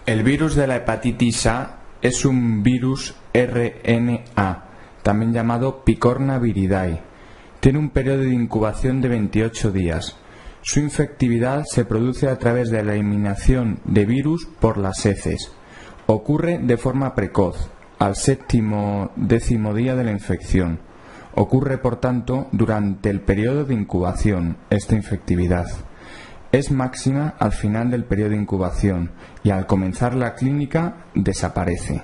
El virus de la hepatitis A es un virus RNA, también llamado Picorna viridae. Tiene un periodo de incubación de 28 días. Su infectividad se produce a través de la eliminación de virus por las heces. Ocurre de forma precoz, al décimo día de la infección. Ocurre, por tanto, durante el periodo de incubación, esta infectividad. Es máxima al final del periodo de incubación y al comenzar la clínica desaparece.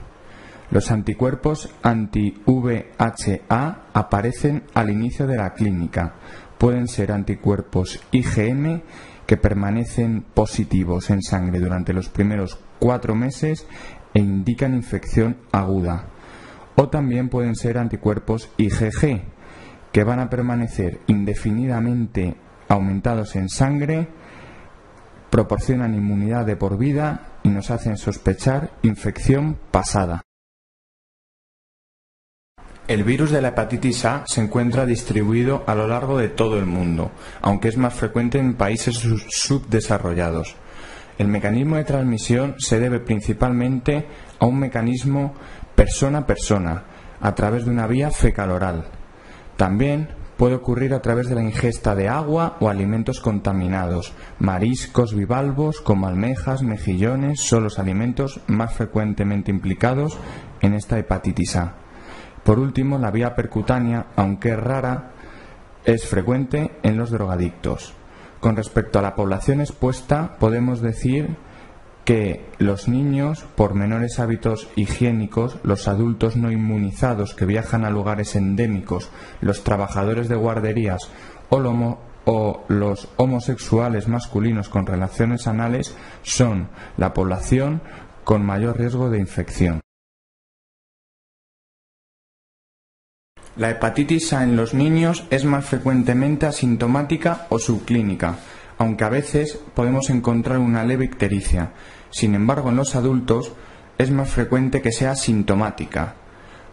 Los anticuerpos anti-VHA aparecen al inicio de la clínica. Pueden ser anticuerpos IgM que permanecen positivos en sangre durante los primeros 4 meses e indican infección aguda. O también pueden ser anticuerpos IgG que van a permanecer indefinidamente aumentados en sangre, proporcionan inmunidad de por vida y nos hacen sospechar infección pasada. El virus de la hepatitis A se encuentra distribuido a lo largo de todo el mundo, aunque es más frecuente en países subdesarrollados. El mecanismo de transmisión se debe principalmente a un mecanismo persona a persona, a través de una vía fecal-oral. También puede ocurrir a través de la ingesta de agua o alimentos contaminados, mariscos bivalvos como almejas, mejillones, son los alimentos más frecuentemente implicados en esta hepatitis A. Por último, la vía percutánea, aunque es rara, es frecuente en los drogadictos. Con respecto a la población expuesta, podemos decir que los niños, por menores hábitos higiénicos, los adultos no inmunizados que viajan a lugares endémicos, los trabajadores de guarderías o los homosexuales masculinos con relaciones anales son la población con mayor riesgo de infección. La hepatitis A en los niños es más frecuentemente asintomática o subclínica, aunque a veces podemos encontrar una leve ictericia. Sin embargo, en los adultos es más frecuente que sea sintomática.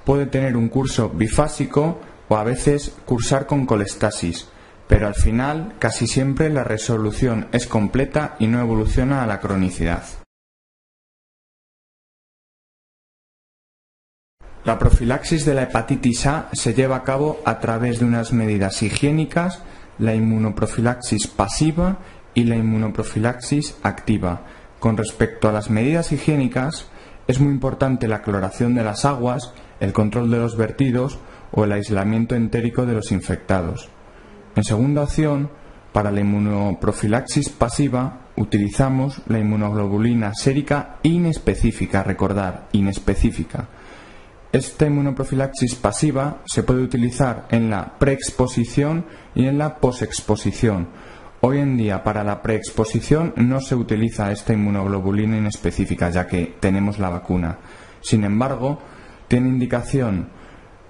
Puede tener un curso bifásico o a veces cursar con colestasis, pero al final casi siempre la resolución es completa y no evoluciona a la cronicidad. La profilaxis de la hepatitis A se lleva a cabo a través de unas medidas higiénicas, la inmunoprofilaxis pasiva y la inmunoprofilaxis activa. Con respecto a las medidas higiénicas, es muy importante la cloración de las aguas, el control de los vertidos o el aislamiento entérico de los infectados. En segunda opción, para la inmunoprofilaxis pasiva, utilizamos la inmunoglobulina sérica inespecífica, recordar, inespecífica. Esta inmunoprofilaxis pasiva se puede utilizar en la preexposición y en la posexposición. Hoy en día para la preexposición no se utiliza esta inmunoglobulina inespecífica ya que tenemos la vacuna. Sin embargo, tiene indicación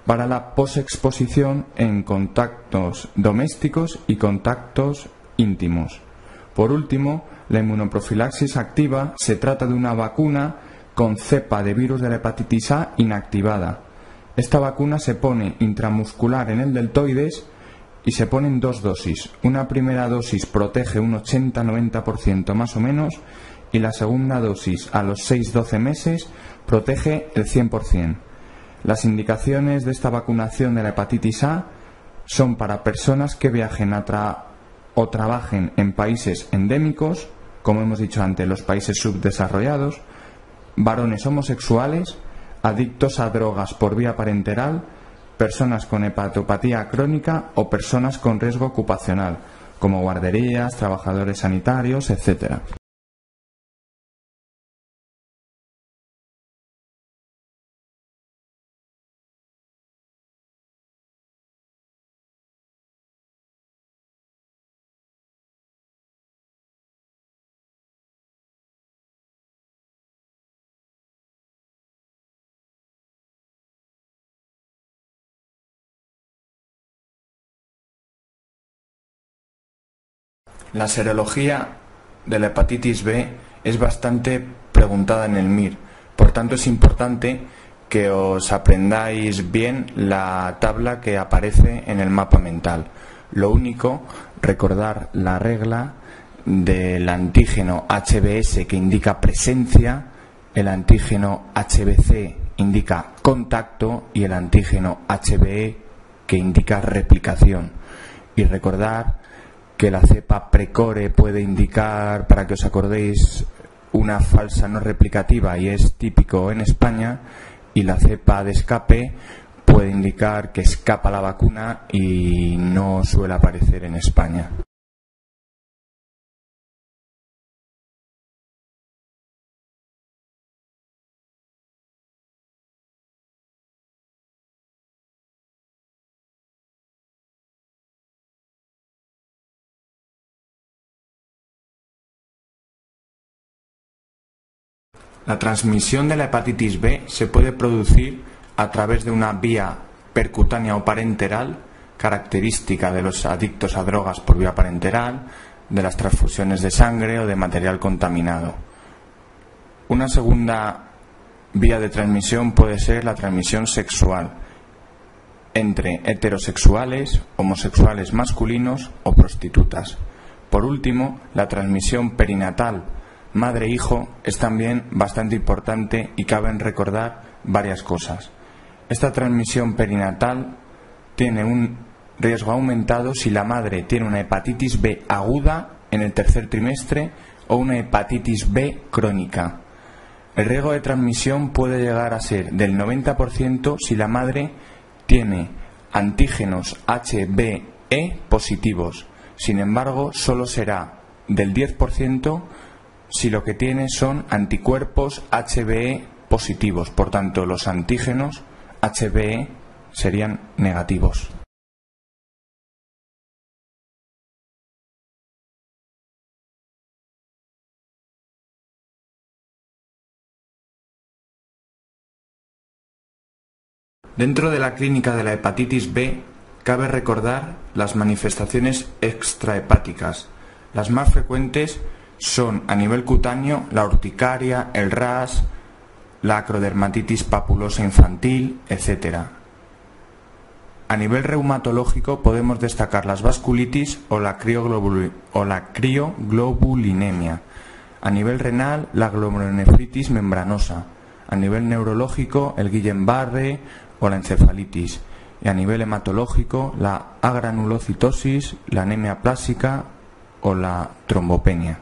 para la posexposición en contactos domésticos y contactos íntimos. Por último, la inmunoprofilaxis activa se trata de una vacuna con cepa de virus de la hepatitis A inactivada. Esta vacuna se pone intramuscular en el deltoides y se pone en 2 dosis. Una primera dosis protege un 80-90% más o menos y la segunda dosis a los 6-12 meses protege el 100%. Las indicaciones de esta vacunación de la hepatitis A son para personas que viajen o trabajen en países endémicos, como hemos dicho antes, los países subdesarrollados, varones homosexuales, adictos a drogas por vía parenteral, personas con hepatopatía crónica o personas con riesgo ocupacional, como guarderías, trabajadores sanitarios, etc. La serología de la hepatitis B es bastante preguntada en el MIR, por tanto es importante que os aprendáis bien la tabla que aparece en el mapa mental. Lo único, recordar la regla del antígeno HBS que indica presencia el antígeno HBC indica contacto y el antígeno HBE que indica replicación. Y recordar que la cepa precore puede indicar, para que os acordéis, una falsa no replicativa y es típico en España, y la cepa de escape puede indicar que escapa la vacuna y no suele aparecer en España. La transmisión de la hepatitis B se puede producir a través de una vía percutánea o parenteral, característica de los adictos a drogas por vía parenteral, de las transfusiones de sangre o de material contaminado. Una segunda vía de transmisión puede ser la transmisión sexual entre heterosexuales, homosexuales masculinos o prostitutas. Por último, la transmisión perinatal madre-hijo es también bastante importante y cabe recordar varias cosas. Esta transmisión perinatal tiene un riesgo aumentado si la madre tiene una hepatitis B aguda en el tercer trimestre o una hepatitis B crónica. El riesgo de transmisión puede llegar a ser del 90% si la madre tiene antígenos HBe positivos. Sin embargo, solo será del 10% si lo que tiene son anticuerpos HBe positivos. Por tanto, los antígenos HBe serían negativos. Dentro de la clínica de la hepatitis B, cabe recordar las manifestaciones extrahepáticas. Las más frecuentes son a nivel cutáneo la urticaria, el RAS, la acrodermatitis papulosa infantil, etc. A nivel reumatológico podemos destacar las vasculitis o la crioglobulinemia. A nivel renal, la glomerulonefritis membranosa. A nivel neurológico, el Guillain-Barré o la encefalitis. Y a nivel hematológico, la agranulocitosis, la anemia plásica o la trombopenia.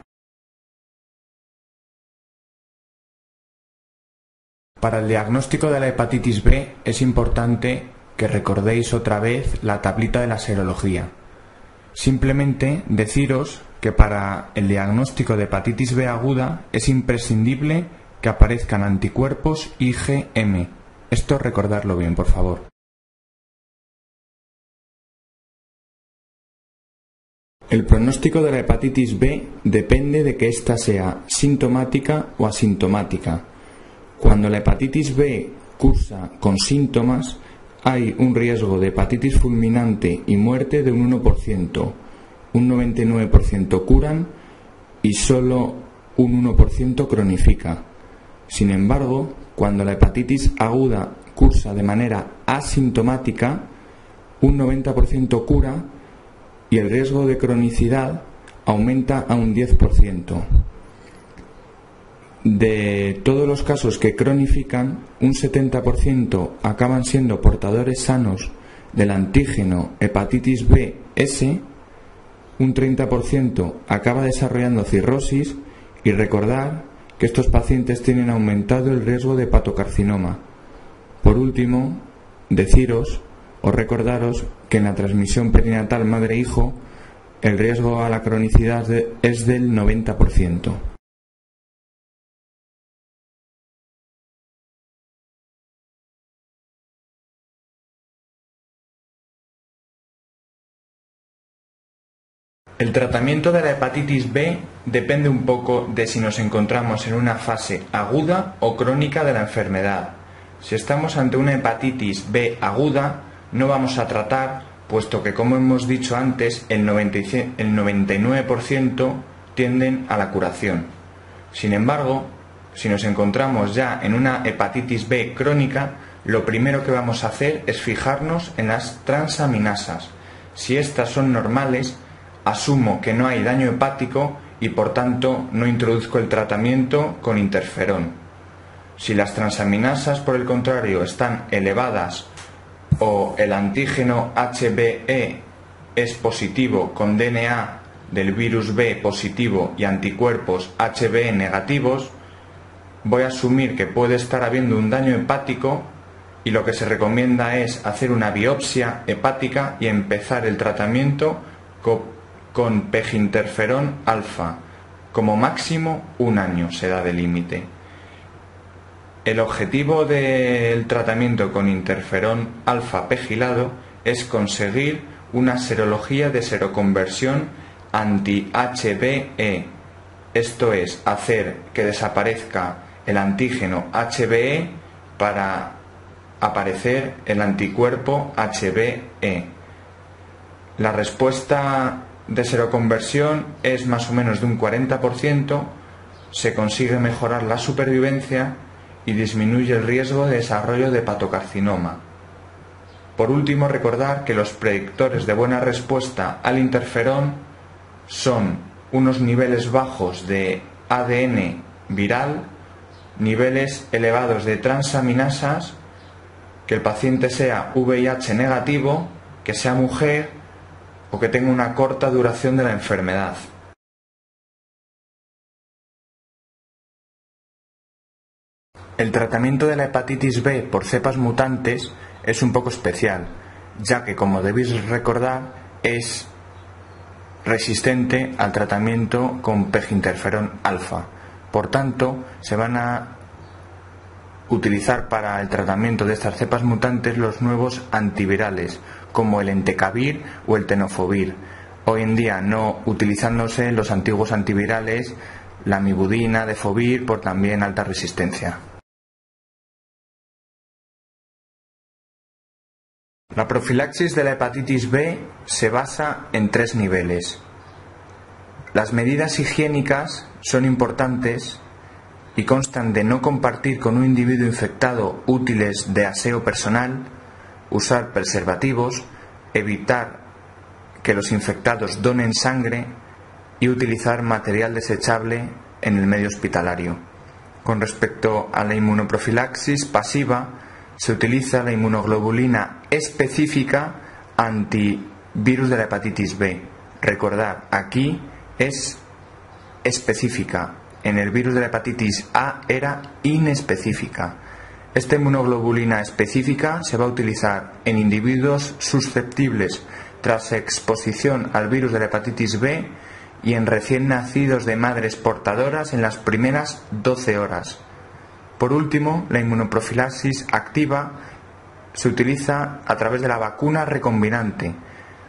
Para el diagnóstico de la hepatitis B es importante que recordéis otra vez la tablita de la serología. Simplemente deciros que para el diagnóstico de hepatitis B aguda es imprescindible que aparezcan anticuerpos IgM. Esto recordarlo bien, por favor. El pronóstico de la hepatitis B depende de que ésta sea sintomática o asintomática. Cuando la hepatitis B cursa con síntomas, hay un riesgo de hepatitis fulminante y muerte de un 1%, un 99% curan y solo un 1% cronifica. Sin embargo, cuando la hepatitis aguda cursa de manera asintomática, un 90% cura y el riesgo de cronicidad aumenta a un 10%. De todos los casos que cronifican, un 70% acaban siendo portadores sanos del antígeno hepatitis B-S, un 30% acaba desarrollando cirrosis y recordar que estos pacientes tienen aumentado el riesgo de hepatocarcinoma. Por último, deciros o recordaros que en la transmisión perinatal madre-hijo el riesgo a la cronicidad es del 90%. El tratamiento de la hepatitis B depende un poco de si nos encontramos en una fase aguda o crónica de la enfermedad. Si estamos ante una hepatitis B aguda, no vamos a tratar, puesto que, como hemos dicho antes, el 99% tienden a la curación. Sin embargo, si nos encontramos ya en una hepatitis B crónica, lo primero que vamos a hacer es fijarnos en las transaminasas. Si estas son normales, asumo que no hay daño hepático y por tanto no introduzco el tratamiento con interferón. Si las transaminasas, por el contrario, están elevadas o el antígeno HBe es positivo con DNA del virus B positivo y anticuerpos HBe negativos, voy a asumir que puede estar habiendo un daño hepático y lo que se recomienda es hacer una biopsia hepática y empezar el tratamiento con peginterferón alfa. Como máximo 1 año se da de límite. El objetivo del tratamiento con interferón alfa pegilado es conseguir una serología de seroconversión anti-HBe. Esto es, hacer que desaparezca el antígeno HBe para aparecer el anticuerpo HBe. La respuesta de seroconversión es más o menos de un 40%, se consigue mejorar la supervivencia y disminuye el riesgo de desarrollo de hepatocarcinoma. Por último, recordar que los predictores de buena respuesta al interferón son unos niveles bajos de ADN viral, niveles elevados de transaminasas, que el paciente sea VIH negativo, que sea mujer o que tenga una corta duración de la enfermedad. El tratamiento de la hepatitis B por cepas mutantes es un poco especial, ya que, como debéis recordar, es resistente al tratamiento con peginterferón alfa. Por tanto, se van a utilizar para el tratamiento de estas cepas mutantes los nuevos antivirales, como el entecavir o el tenofovir. Hoy en día no utilizándose los antiguos antivirales, la mibudina, defovir, por también alta resistencia. La profilaxis de la hepatitis B se basa en 3 niveles. Las medidas higiénicas son importantes y constan de no compartir con un individuo infectado útiles de aseo personal, usar preservativos, evitar que los infectados donen sangre y utilizar material desechable en el medio hospitalario. Con respecto a la inmunoprofilaxis pasiva, se utiliza la inmunoglobulina específica antivirus de la hepatitis B. Recordad, aquí es específica. En el virus de la hepatitis A era inespecífica. Esta inmunoglobulina específica se va a utilizar en individuos susceptibles tras exposición al virus de la hepatitis B y en recién nacidos de madres portadoras en las primeras 12 horas. Por último, la inmunoprofilaxis activa se utiliza a través de la vacuna recombinante.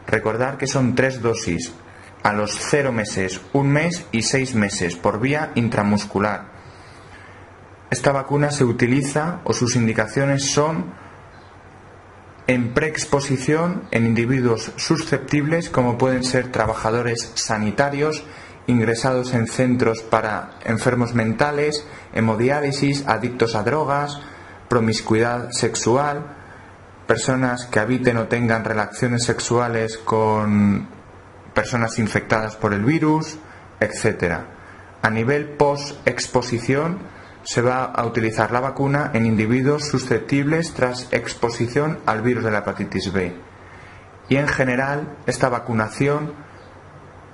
Recordar que son 3 dosis, a los 0 meses, 1 mes y 6 meses, por vía intramuscular. Esta vacuna se utiliza, o sus indicaciones son, en preexposición en individuos susceptibles, como pueden ser trabajadores sanitarios, ingresados en centros para enfermos mentales, hemodiálisis, adictos a drogas, promiscuidad sexual, personas que habiten o tengan relaciones sexuales con personas infectadas por el virus, etc. A nivel post-exposición se va a utilizar la vacuna en individuos susceptibles tras exposición al virus de la hepatitis B. Y en general, esta vacunación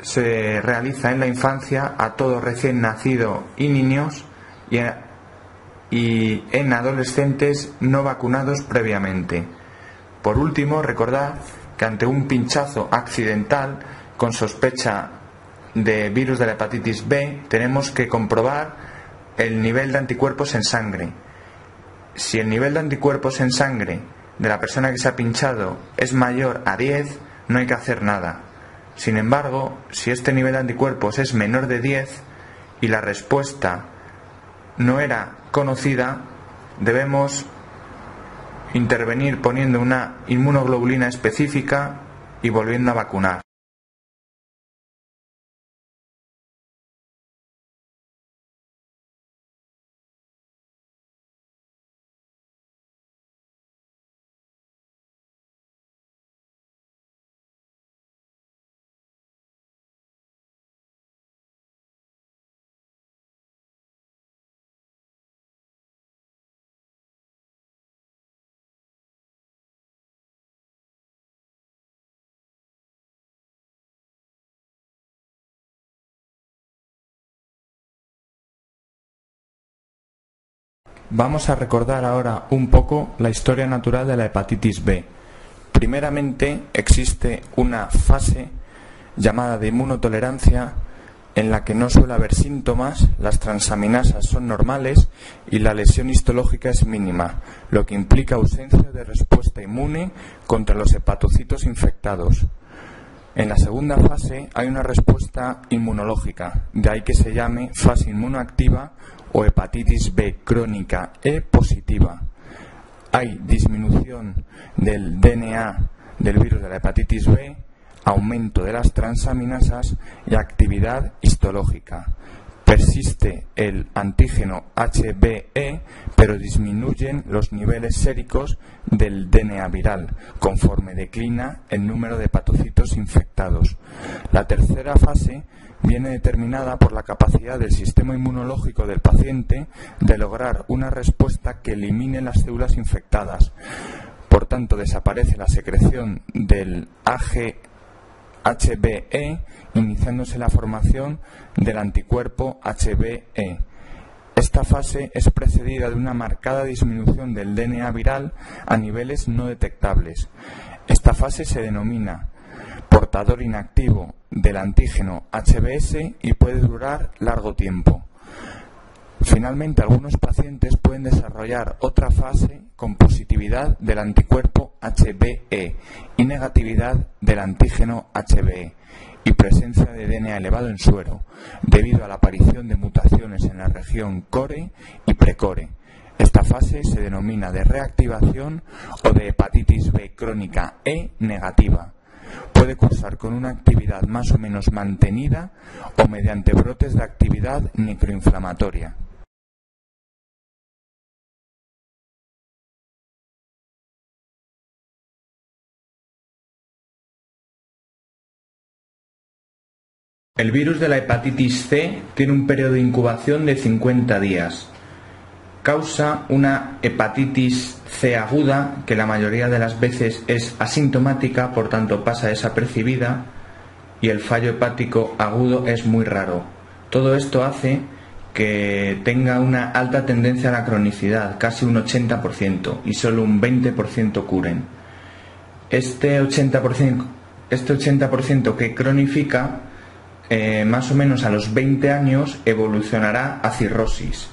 se realiza en la infancia a todo recién nacido y niños y en adolescentes no vacunados previamente. Por último, recordad que ante un pinchazo accidental con sospecha de virus de la hepatitis B tenemos que comprobar el nivel de anticuerpos en sangre. Si el nivel de anticuerpos en sangre de la persona que se ha pinchado es mayor a 10, no hay que hacer nada. Sin embargo, si este nivel de anticuerpos es menor de 10 y la respuesta no era conocida, debemos intervenir poniendo una inmunoglobulina específica y volviendo a vacunar. Vamos a recordar ahora un poco la historia natural de la hepatitis B. Primeramente, existe una fase llamada de inmunotolerancia en la que no suele haber síntomas, las transaminasas son normales y la lesión histológica es mínima, lo que implica ausencia de respuesta inmune contra los hepatocitos infectados. En la segunda fase hay una respuesta inmunológica, de ahí que se llame fase inmunoactiva o hepatitis B crónica E positiva. Hay disminución del DNA del virus de la hepatitis B, aumento de las transaminasas y actividad histológica. Persiste el antígeno HBe, pero disminuyen los niveles séricos del DNA viral, conforme declina el número de hepatocitos infectados. La tercera fase viene determinada por la capacidad del sistema inmunológico del paciente de lograr una respuesta que elimine las células infectadas. Por tanto, desaparece la secreción del HBe, iniciándose la formación del anticuerpo HBe. Esta fase es precedida de una marcada disminución del DNA viral a niveles no detectables. Esta fase se denomina portador inactivo del antígeno HBs y puede durar largo tiempo. Finalmente, algunos pacientes pueden desarrollar otra fase con positividad del anticuerpo HBe y negatividad del antígeno HBe y presencia de DNA elevado en suero, debido a la aparición de mutaciones en la región core y precore. Esta fase se denomina de reactivación o de hepatitis B crónica E negativa. Puede cursar con una actividad más o menos mantenida o mediante brotes de actividad necroinflamatoria. El virus de la hepatitis C tiene un periodo de incubación de 50 días. Causa una hepatitis C aguda, que la mayoría de las veces es asintomática, por tanto pasa desapercibida, y el fallo hepático agudo es muy raro. Todo esto hace que tenga una alta tendencia a la cronicidad, casi un 80%, y solo un 20% curen. Este 80% que cronifica, más o menos a los 20 años evolucionará a cirrosis.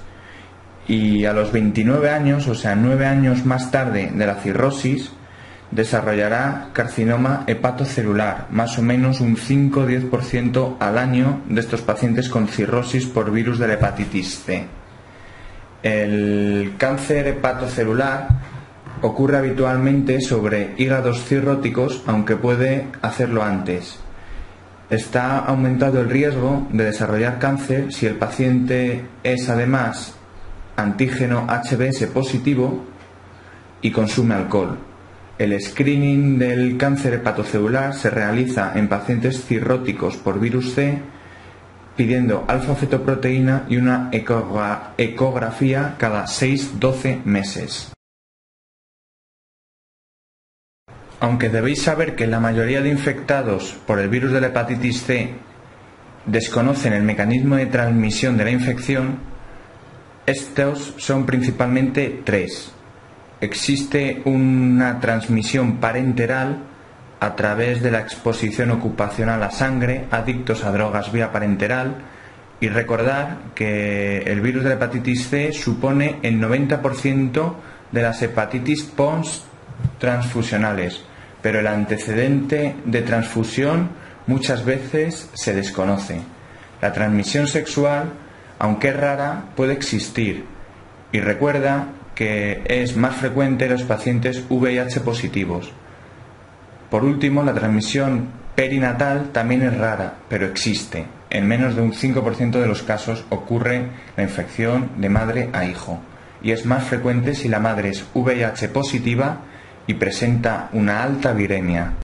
Y a los 29 años, o sea, 9 años más tarde de la cirrosis, desarrollará carcinoma hepatocelular, más o menos un 5-10% al año de estos pacientes con cirrosis por virus de la hepatitis C. El cáncer hepatocelular ocurre habitualmente sobre hígados cirróticos, aunque puede hacerlo antes. Está aumentado el riesgo de desarrollar cáncer si el paciente es además antígeno HBs positivo y consume alcohol. El screening del cáncer hepatocelular se realiza en pacientes cirróticos por virus C, pidiendo alfa-fetoproteína y una ecografía cada 6-12 meses. Aunque debéis saber que la mayoría de infectados por el virus de la hepatitis C desconocen el mecanismo de transmisión de la infección, estos son principalmente tres. Existe una transmisión parenteral a través de la exposición ocupacional a sangre, adictos a drogas vía parenteral, y recordar que el virus de la hepatitis C supone el 90% de las hepatitis post-transfusionales, pero el antecedente de transfusión muchas veces se desconoce. La transmisión sexual, aunque es rara, puede existir, y recuerda que es más frecuente en los pacientes VIH positivos. Por último, la transmisión perinatal también es rara, pero existe. En menos de un 5% de los casos ocurre la infección de madre a hijo, y es más frecuente si la madre es VIH positiva y presenta una alta viremia.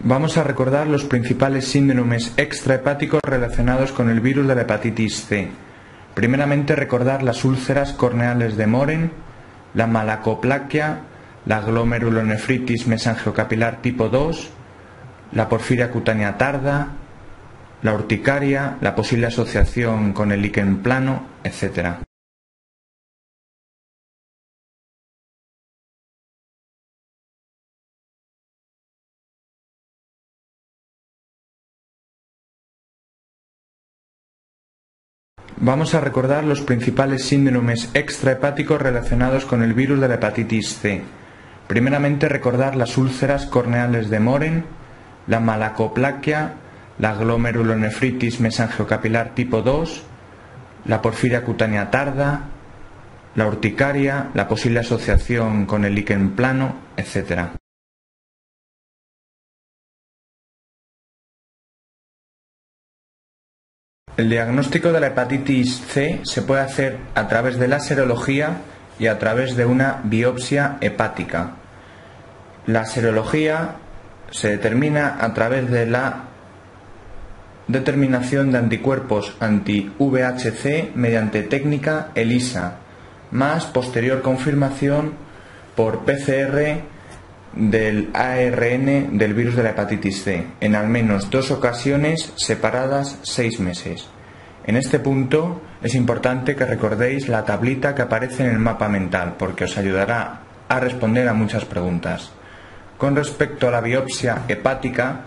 Vamos a recordar los principales síndromes extrahepáticos relacionados con el virus de la hepatitis C. Primeramente, recordar las úlceras corneales de Mohren, la malacoplaquia, la glomerulonefritis mesangiocapilar tipo 2, la porfiria cutánea tarda, la urticaria, la posible asociación con el líquen plano, etc. Vamos a recordar los principales síndromes extrahepáticos relacionados con el virus de la hepatitis C. Primeramente, recordar las úlceras corneales de Mohren, la malacoplaquia, la glomerulonefritis mesangiocapilar tipo 2, la porfiria cutánea tarda, la urticaria, la posible asociación con el líquen plano, etc. El diagnóstico de la hepatitis C se puede hacer a través de la serología y a través de una biopsia hepática. La serología se determina a través de la determinación de anticuerpos anti-VHC mediante técnica ELISA, más posterior confirmación por PCR del ARN del virus de la hepatitis C, en al menos 2 ocasiones separadas 6 meses. En este punto es importante que recordéis la tablita que aparece en el mapa mental, porque os ayudará a responder a muchas preguntas. Con respecto a la biopsia hepática,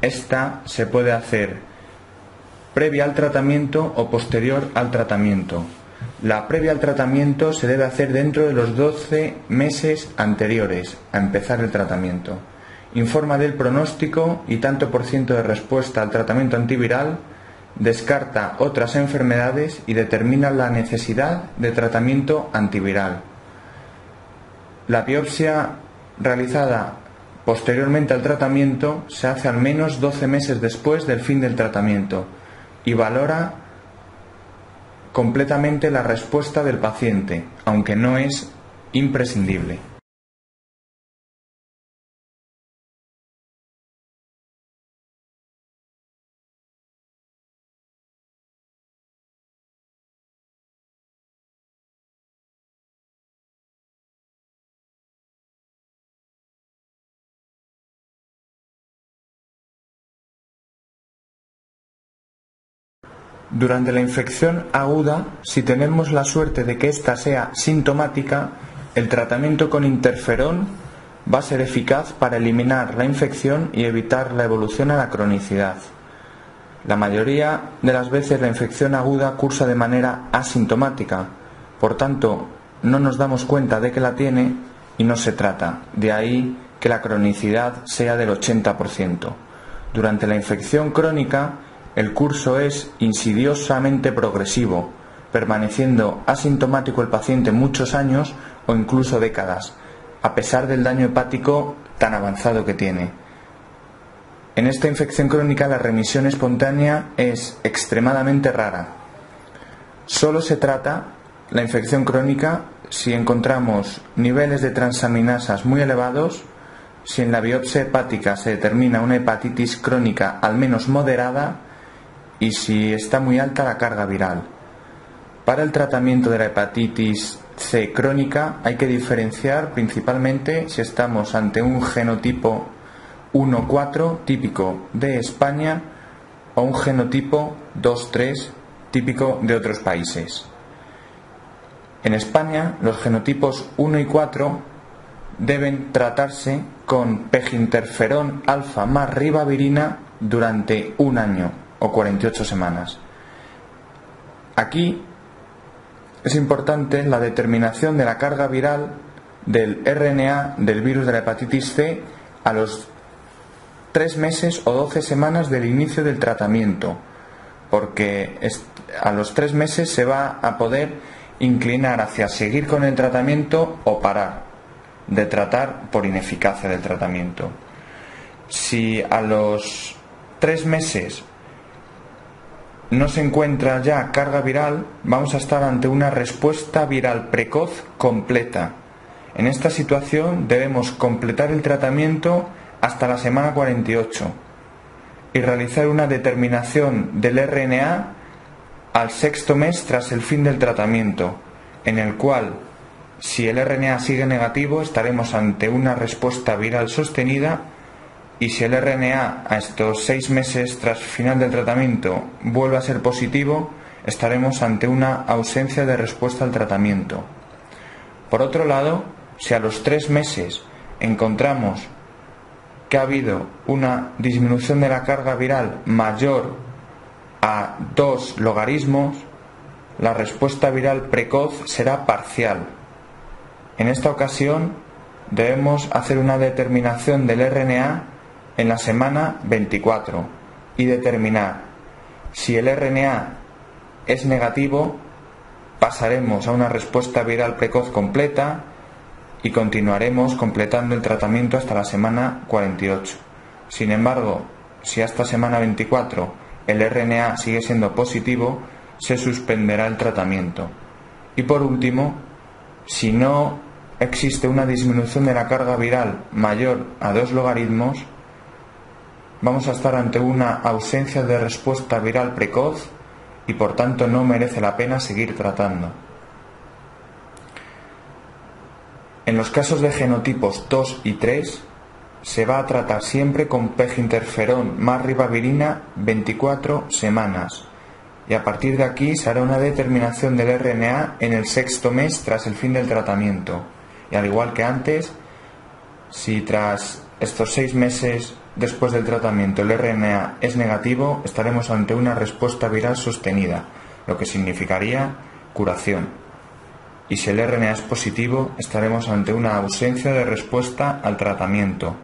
esta se puede hacer previa al tratamiento o posterior al tratamiento. La previa al tratamiento se debe hacer dentro de los 12 meses anteriores a empezar el tratamiento. Informa del pronóstico y tanto por ciento de respuesta al tratamiento antiviral, descarta otras enfermedades y determina la necesidad de tratamiento antiviral. La biopsia realizada posteriormente al tratamiento se hace al menos 12 meses después del fin del tratamiento y valora completamente la respuesta del paciente, aunque no es imprescindible. Durante la infección aguda, si tenemos la suerte de que ésta sea sintomática, el tratamiento con interferón va a ser eficaz para eliminar la infección y evitar la evolución a la cronicidad. La mayoría de las veces la infección aguda cursa de manera asintomática, por tanto no nos damos cuenta de que la tiene y no se trata, de ahí que la cronicidad sea del 80%. Durante la infección crónica, el curso es insidiosamente progresivo, permaneciendo asintomático el paciente muchos años o incluso décadas, a pesar del daño hepático tan avanzado que tiene. En esta infección crónica la remisión espontánea es extremadamente rara. Solo se trata la infección crónica si encontramos niveles de transaminasas muy elevados, si en la biopsia hepática se determina una hepatitis crónica al menos moderada y si está muy alta la carga viral. Para el tratamiento de la hepatitis C crónica hay que diferenciar principalmente si estamos ante un genotipo 1-4 típico de España o un genotipo 2-3 típico de otros países. En España los genotipos 1 y 4 deben tratarse con peginterferón alfa más ribavirina durante un año o 48 semanas. Aquí es importante la determinación de la carga viral del RNA del virus de la hepatitis C a los 3 meses o 12 semanas del inicio del tratamiento, porque a los 3 meses se va a poder inclinar hacia seguir con el tratamiento o parar de tratar por ineficacia del tratamiento. Si a los 3 meses no se encuentra ya carga viral, vamos a estar ante una respuesta viral precoz completa. En esta situación debemos completar el tratamiento hasta la semana 48 y realizar una determinación del RNA al sexto mes tras el fin del tratamiento, en el cual, si el RNA sigue negativo, estaremos ante una respuesta viral sostenida, y si el RNA a estos 6 meses tras el final del tratamiento vuelve a ser positivo, estaremos ante una ausencia de respuesta al tratamiento. Por otro lado, si a los 3 meses encontramos que ha habido una disminución de la carga viral mayor a 2 logaritmos, la respuesta viral precoz será parcial. En esta ocasión debemos hacer una determinación del RNA en la semana 24 y determinar si el RNA es negativo, pasaremos a una respuesta viral precoz completa y continuaremos completando el tratamiento hasta la semana 48. Sin embargo, si hasta semana 24 el RNA sigue siendo positivo, se suspenderá el tratamiento. Y por último, si no existe una disminución de la carga viral mayor a 2 logaritmos, vamos a estar ante una ausencia de respuesta viral precoz y por tanto no merece la pena seguir tratando. En los casos de genotipos 2 y 3 se va a tratar siempre con peginterferón más ribavirina 24 semanas y a partir de aquí se hará una determinación del RNA en el sexto mes tras el fin del tratamiento. Y al igual que antes, si tras estos 6 meses después del tratamiento el RNA es negativo, estaremos ante una respuesta viral sostenida, lo que significaría curación. Y si el RNA es positivo, estaremos ante una ausencia de respuesta al tratamiento.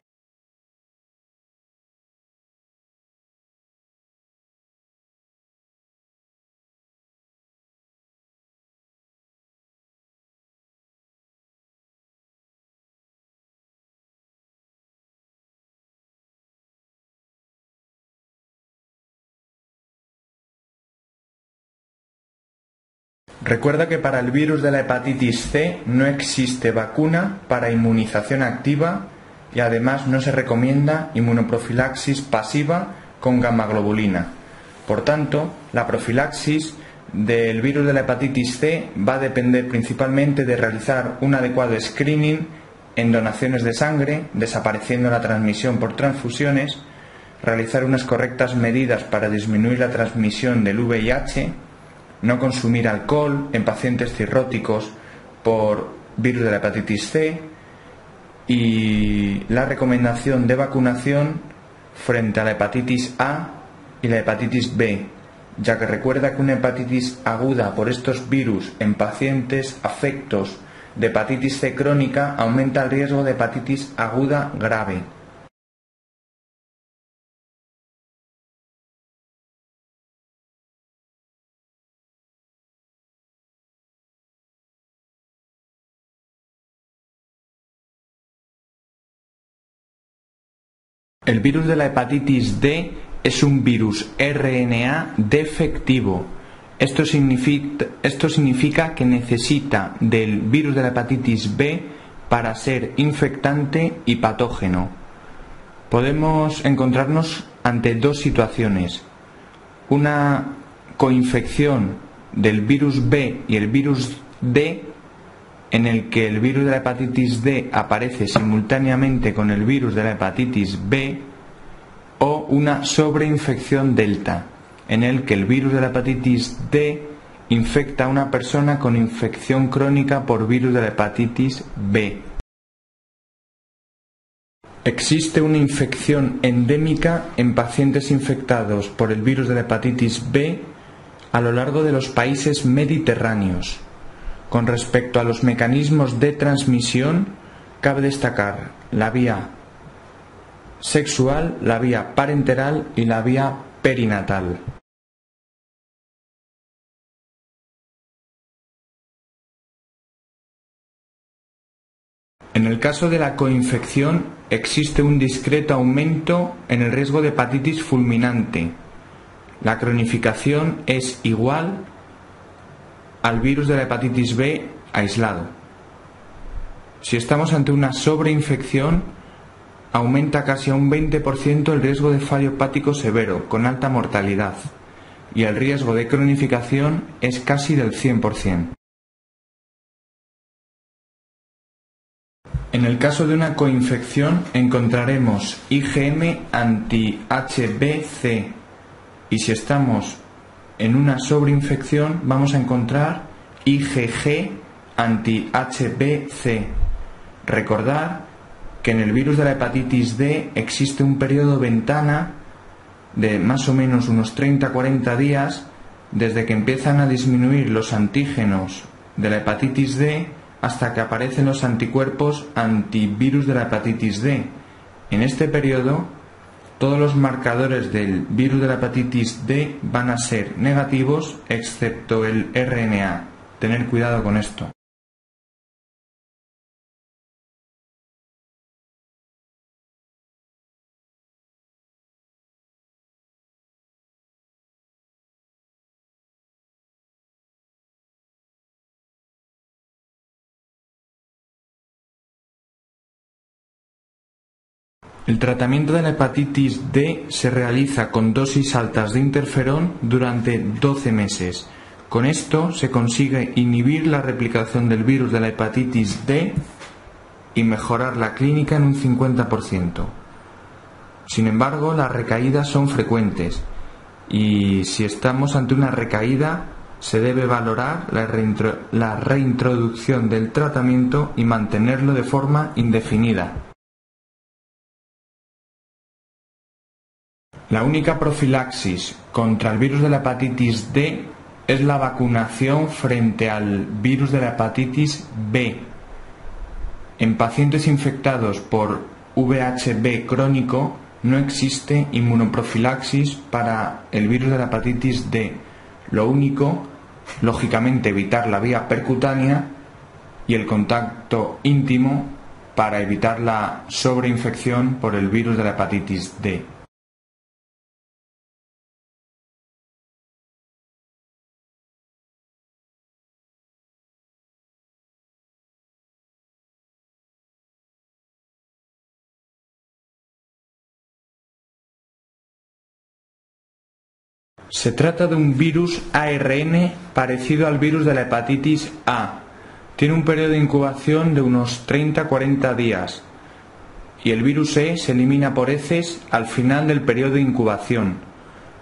Recuerda que para el virus de la hepatitis C no existe vacuna para inmunización activa y además no se recomienda inmunoprofilaxis pasiva con gammaglobulina. Por tanto, la profilaxis del virus de la hepatitis C va a depender principalmente de realizar un adecuado screening en donaciones de sangre, desapareciendo la transmisión por transfusiones, realizar unas correctas medidas para disminuir la transmisión del VIH, no consumir alcohol en pacientes cirróticos por virus de la hepatitis C y la recomendación de vacunación frente a la hepatitis A y la hepatitis B, ya que recuerda que una hepatitis aguda por estos virus en pacientes afectos de hepatitis C crónica aumenta el riesgo de hepatitis aguda grave. El virus de la hepatitis D es un virus RNA defectivo. Esto significa que necesita del virus de la hepatitis B para ser infectante y patógeno. Podemos encontrarnos ante dos situaciones: una coinfección del virus B y el virus D, en el que el virus de la hepatitis D aparece simultáneamente con el virus de la hepatitis B, o una sobreinfección delta, en el que el virus de la hepatitis D infecta a una persona con infección crónica por virus de la hepatitis B. Existe una infección endémica en pacientes infectados por el virus de la hepatitis B a lo largo de los países mediterráneos. Con respecto a los mecanismos de transmisión, cabe destacar la vía sexual, la vía parenteral y la vía perinatal. En el caso de la coinfección, existe un discreto aumento en el riesgo de hepatitis fulminante. La cronificación es igual al virus de la hepatitis B aislado. Si estamos ante una sobreinfección, aumenta casi a un 20% el riesgo de fallo hepático severo, con alta mortalidad. y el riesgo de cronificación es casi del 100%. En el caso de una coinfección encontraremos IgM anti-HBC y si estamos en una sobreinfección vamos a encontrar IgG anti-HBC. Recordar que en el virus de la hepatitis D existe un periodo ventana de más o menos unos 30-40 días desde que empiezan a disminuir los antígenos de la hepatitis D hasta que aparecen los anticuerpos antivirus de la hepatitis D. En este periodo, todos los marcadores del virus de la hepatitis D van a ser negativos, excepto el RNA. Tener cuidado con esto. El tratamiento de la hepatitis D se realiza con dosis altas de interferón durante 12 meses. Con esto se consigue inhibir la replicación del virus de la hepatitis D y mejorar la clínica en un 50%. Sin embargo, las recaídas son frecuentes y si estamos ante una recaída se debe valorar la reintroducción del tratamiento y mantenerlo de forma indefinida. La única profilaxis contra el virus de la hepatitis D es la vacunación frente al virus de la hepatitis B. En pacientes infectados por VHB crónico no existe inmunoprofilaxis para el virus de la hepatitis D. Lo único, lógicamente, evitar la vía percutánea y el contacto íntimo para evitar la sobreinfección por el virus de la hepatitis D. Se trata de un virus ARN parecido al virus de la hepatitis A. Tiene un periodo de incubación de unos 30-40 días y el virus E se elimina por heces al final del periodo de incubación.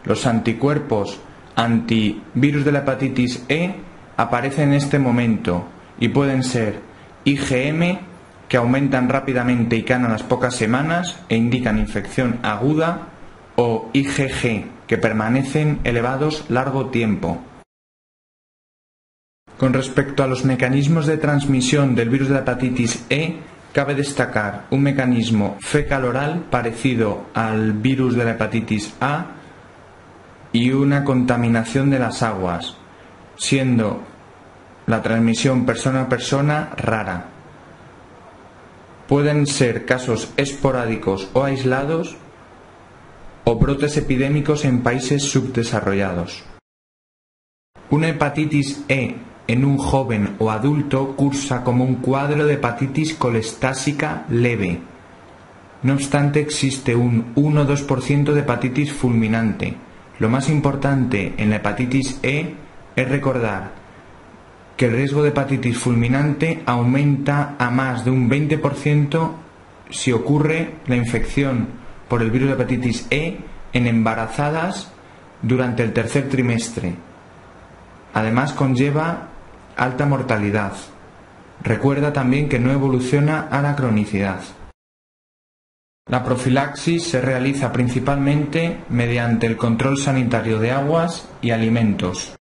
Los anticuerpos antivirus de la hepatitis E aparecen en este momento y pueden ser IgM, que aumentan rápidamente y caen a las pocas semanas e indican infección aguda, o IgG, que permanecen elevados largo tiempo. Con respecto a los mecanismos de transmisión del virus de la hepatitis E, cabe destacar un mecanismo fecal-oral parecido al virus de la hepatitis A y una contaminación de las aguas, siendo la transmisión persona a persona rara. Pueden ser casos esporádicos o aislados o brotes epidémicos en países subdesarrollados. Una hepatitis E en un joven o adulto cursa como un cuadro de hepatitis colestásica leve. No obstante, existe un 1-2% de hepatitis fulminante. Lo más importante en la hepatitis E es recordar que el riesgo de hepatitis fulminante aumenta a más de un 20% si ocurre la infección por el virus de hepatitis E en embarazadas durante el tercer trimestre. Además, conlleva alta mortalidad. Recuerda también que no evoluciona a la cronicidad. La profilaxis se realiza principalmente mediante el control sanitario de aguas y alimentos.